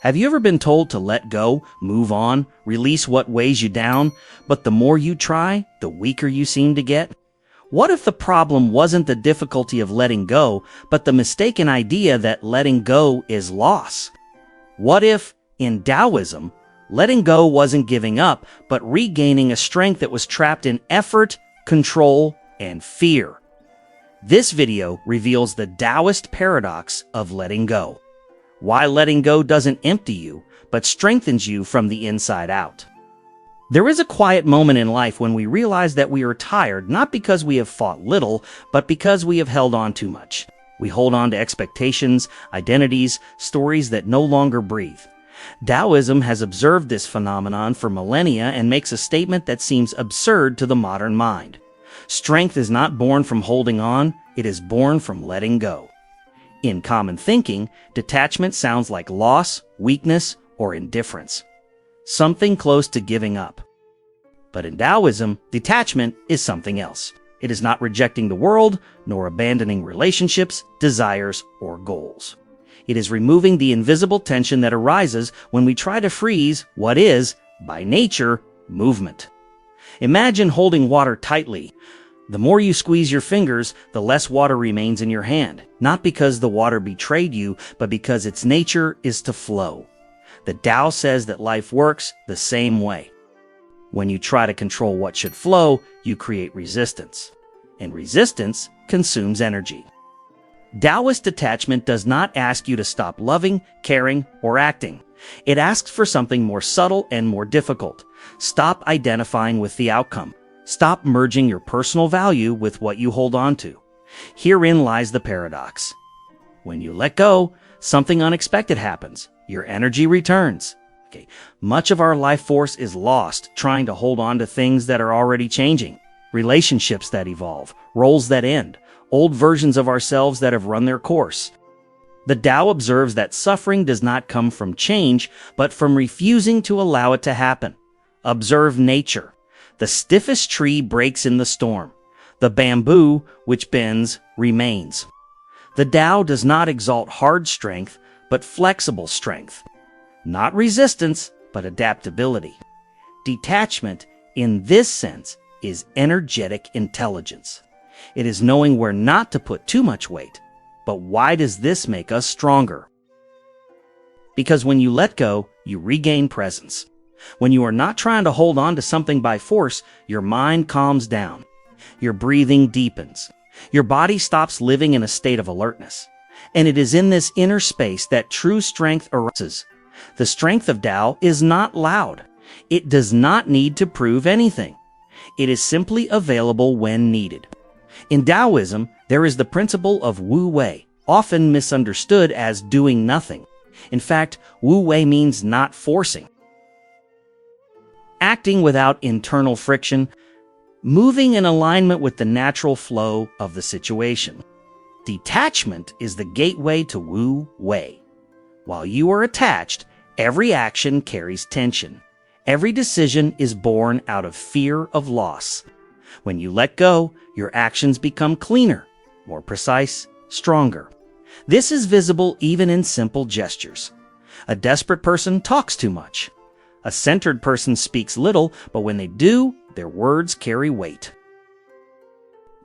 Have you ever been told to let go, move on, release what weighs you down, but the more you try, the weaker you seem to get? What if the problem wasn't the difficulty of letting go, but the mistaken idea that letting go is loss? What if, in Taoism, letting go wasn't giving up, but regaining a strength that was trapped in effort, control, and fear? This video reveals the Taoist paradox of letting go. Why letting go doesn't empty you, but strengthens you from the inside out. There is a quiet moment in life when we realize that we are tired, not because we have fought little, but because we have held on too much. We hold on to expectations, identities, stories that no longer breathe. Taoism has observed this phenomenon for millennia and makes a statement that seems absurd to the modern mind. Strength is not born from holding on, it is born from letting go. In common thinking, detachment sounds like loss, weakness, or indifference. Something close to giving up. But in Taoism, detachment is something else. It is not rejecting the world, nor abandoning relationships, desires, or goals. It is removing the invisible tension that arises when we try to freeze what is, by nature, movement. Imagine holding water tightly. The more you squeeze your fingers, the less water remains in your hand, not because the water betrayed you, but because its nature is to flow. The Tao says that life works the same way. When you try to control what should flow, you create resistance. And resistance consumes energy. Taoist detachment does not ask you to stop loving, caring, or acting. It asks for something more subtle and more difficult. Stop identifying with the outcome. Stop merging your personal value with what you hold on to. Herein lies the paradox. When you let go, something unexpected happens. Your energy returns. Much of our life force is lost trying to hold on to things that are already changing. Relationships that evolve, roles that end, old versions of ourselves that have run their course. The Tao observes that suffering does not come from change, but from refusing to allow it to happen. Observe nature. The stiffest tree breaks in the storm. The bamboo, which bends, remains. The Tao does not exalt hard strength, but flexible strength. Not resistance, but adaptability. Detachment, in this sense, is energetic intelligence. It is knowing where not to put too much weight. But why does this make us stronger? Because when you let go, you regain presence. When you are not trying to hold on to something by force, your mind calms down. Your breathing deepens. Your body stops living in a state of alertness. And it is in this inner space that true strength arises. The strength of Tao is not loud. It does not need to prove anything. It is simply available when needed. In Taoism, there is the principle of Wu Wei, often misunderstood as doing nothing. In fact, Wu Wei means not forcing. Acting without internal friction, moving in alignment with the natural flow of the situation. Detachment is the gateway to Wu Wei. While you are attached, every action carries tension. Every decision is born out of fear of loss. When you let go, your actions become cleaner, more precise, stronger. This is visible even in simple gestures. A desperate person talks too much. A centered person speaks little, but when they do, their words carry weight.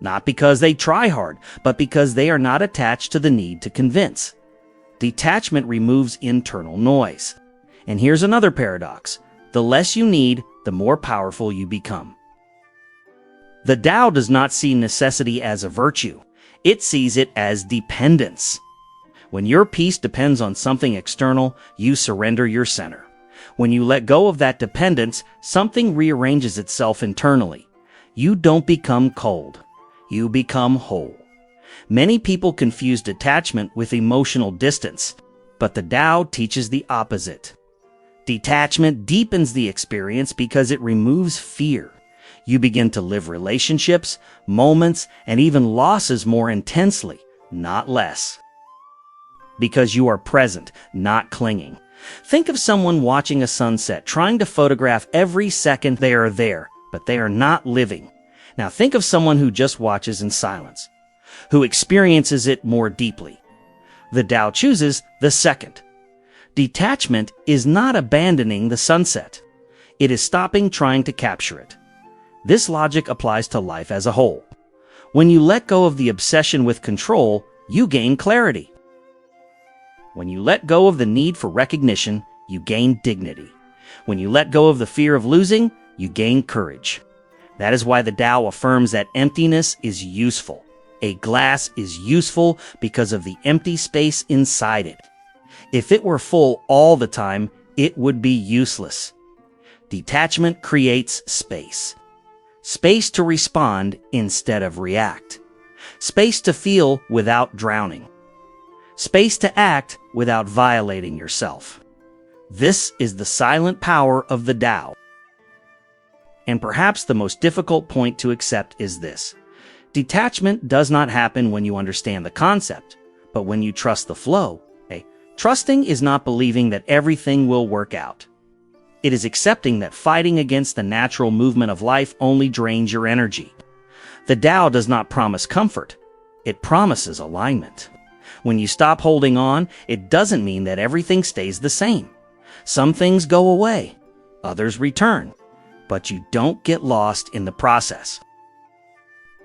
Not because they try hard, but because they are not attached to the need to convince. Detachment removes internal noise. And here's another paradox. The less you need, the more powerful you become. The Tao does not see necessity as a virtue. It sees it as dependence. When your peace depends on something external, you surrender your center. When you let go of that dependence, something rearranges itself internally. You don't become cold. You become whole. Many people confuse detachment with emotional distance, but the Tao teaches the opposite. Detachment deepens the experience because it removes fear. You begin to live relationships, moments, and even losses more intensely, not less. Because you are present, not clinging. Think of someone watching a sunset, trying to photograph every second they are there, but they are not living. Now think of someone who just watches in silence, who experiences it more deeply. The Tao chooses the second. Detachment is not abandoning the sunset. It is stopping trying to capture it. This logic applies to life as a whole. When you let go of the obsession with control, you gain clarity. When you let go of the need for recognition, you gain dignity. When you let go of the fear of losing, you gain courage. That is why the Tao affirms that emptiness is useful. A glass is useful because of the empty space inside it. If it were full all the time, it would be useless. Detachment creates space. Space to respond instead of react. Space to feel without drowning. Space to act without violating yourself. This is the silent power of the Tao. And perhaps the most difficult point to accept is this. Detachment does not happen when you understand the concept, but when you trust the flow. Trusting is not believing that everything will work out. It is accepting that fighting against the natural movement of life only drains your energy. The Tao does not promise comfort. It promises alignment. When you stop holding on, it doesn't mean that everything stays the same. Some things go away, others return, but you don't get lost in the process.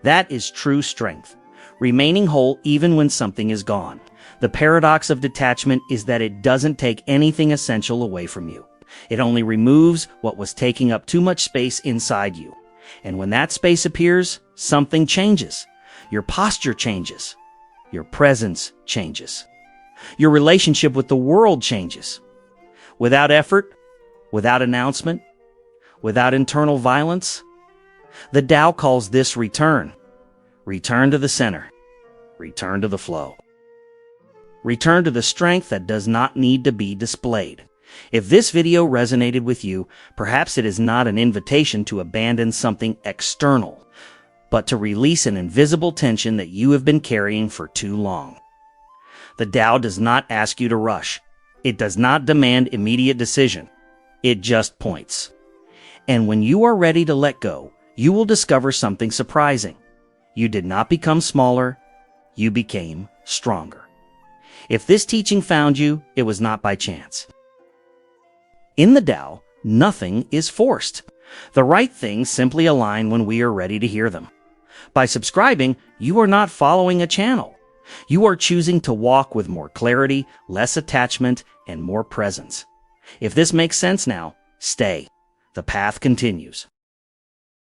That is true strength, remaining whole even when something is gone. The paradox of detachment is that it doesn't take anything essential away from you. It only removes what was taking up too much space inside you. And when that space appears, something changes. Your posture changes. Your presence changes. Your relationship with the world changes. Without effort, without announcement, without internal violence, the Tao calls this return. Return to the center. Return to the flow. Return to the strength that does not need to be displayed. If this video resonated with you, perhaps it is not an invitation to abandon something external, but to release an invisible tension that you have been carrying for too long. The Tao does not ask you to rush. It does not demand immediate decision. It just points. And when you are ready to let go, you will discover something surprising. You did not become smaller. You became stronger. If this teaching found you, it was not by chance. In the Tao, nothing is forced. The right things simply align when we are ready to hear them. By subscribing, you are not following a channel. You are choosing to walk with more clarity, less attachment, and more presence. If this makes sense now, stay. The path continues.